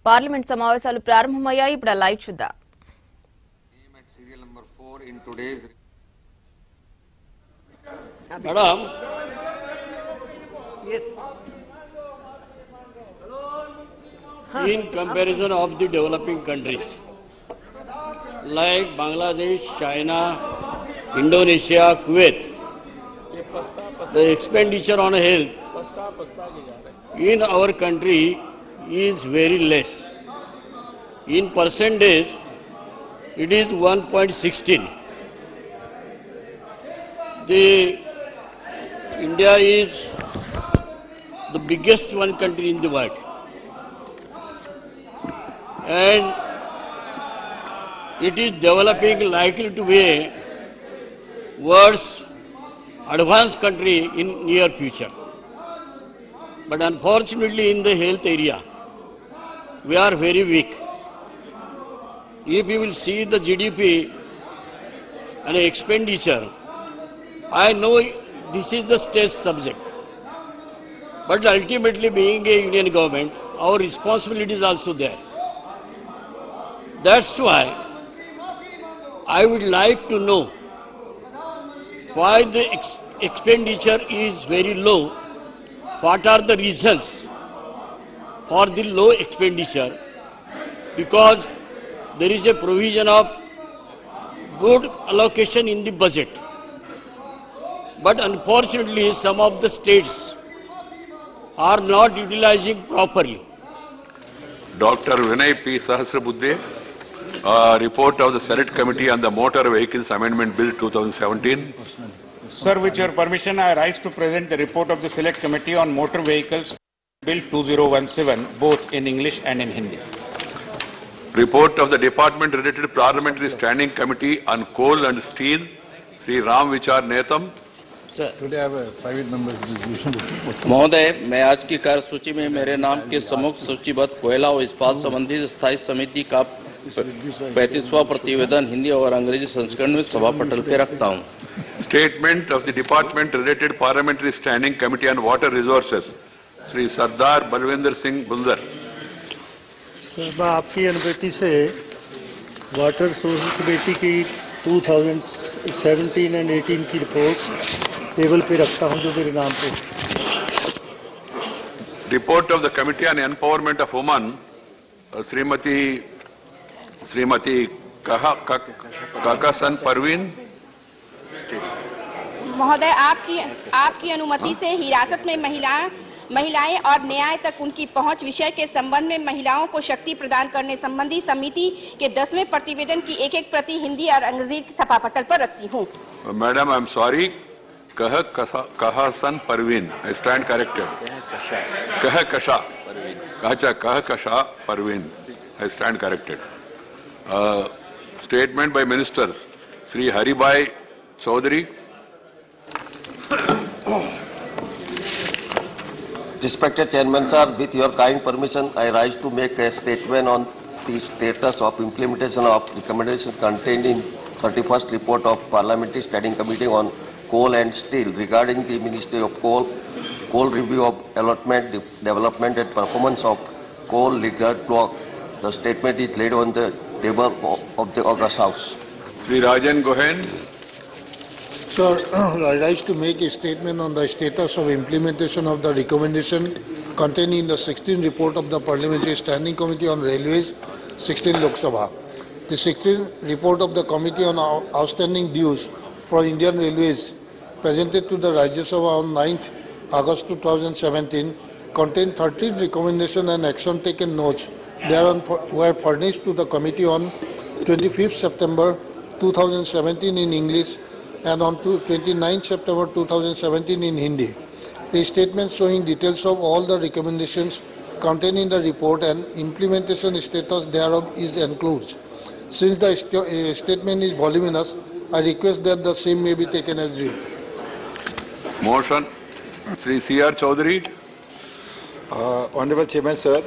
Parliament సమావేశాలు ప్రారంభమయ్యాయి. ఇప్పుడు లైవ్ చూద్దాం. Serial number 4 in today's. Madam, Yes. in comparison of the developing countries like Bangladesh, China, Indonesia, Kuwait, the expenditure on health in our country is very less. In percentage, it is 1.16. India is the biggest one country in the world, and it is developing likely to be a worse advanced country in near future. But unfortunately, in the health area, we are very weak. If you will see the GDP and expenditure, I know this is the state subject, but ultimately being a Indian government, our responsibility is also there. That's why I would like to know why the expenditure is very low. What are the reasons for the low expenditure? Because there is a provision of good allocation in the budget, but unfortunately some of the states are not utilizing properly. Dr. Vinay P. Sahasrabuddhe, report of the Select Committee on the Motor Vehicles Amendment Bill 2017. Sir, with your permission, I rise to present the report of the Select Committee on Motor Vehicles Bill 2017, both in English and in Hindi. Report of the Department Related Parliamentary Standing Committee on Coal and Steel, Sri Ram Vichar Netham. महोदय, मैं आज की कार्यसूची में मेरे नाम के सम्मुख सूचीबद्ध कोयला और इस्पात संबंधी स्थायी समिति का 35वां प्रतिवेदन हिंदी और अंग्रेजी संस्करण में सभा पटल पे रखता हूं। Statement of the Department Related Parliamentary Standing Committee on Water Resources, Sri Sardar Balwinder Singh Bundar. Sir, आपकी अनुमति से वाटर सोर्स कमेटी की 2017 एंड 18 की रिपोर्ट टेबल पे रखता हूं, जो मेरे नाम पे। Report of the Committee on Empowerment of Women, Srimati Kakasan Parveen. महोदय, आपकी अनुमति से हिरासत में महिलाएं और न्याय तक उनकी पहुंच विषय के संबंध में महिलाओं को शक्ति प्रदान करने संबंधी समिति के 10वें प्रतिवेदन की एक प्रति हिंदी और अंग्रेजी सभा पटल पर रखती हूं। Madam, I am sorry. Kahasan Parveen. I stand corrected. Kahakasha Parveen. I stand corrected. Statement by Ministers. Sri Haribhai Chaudhary. Respected Chairman Sir, with your kind permission, I rise to make a statement on the status of implementation of recommendations contained in 31st report of Parliamentary Standing Committee on Coal and Steel regarding the Ministry of Coal review of allotment, development and performance of coal lignite block. The statement is laid on the table of the August House. Sri Rajan Gohen. Sir, I rise to make a statement on the status of implementation of the recommendation contained in the 16th report of the Parliamentary Standing Committee on Railways, 16 Lok Sabha. The 16th report of the Committee on Outstanding Dues for Indian Railways, presented to the Rajya Sabha on 9th August 2017, contained 13 recommendations and action taken notes thereon were furnished to the Committee on 25th September 2017 in English and on 29th September 2017 in Hindi. The statement showing details of all the recommendations contained in the report and implementation status thereof is enclosed. Since the statement is voluminous, I request that the same may be taken as read. Motion. Sri C.R. Chaudhary. Honorable Chairman, sir,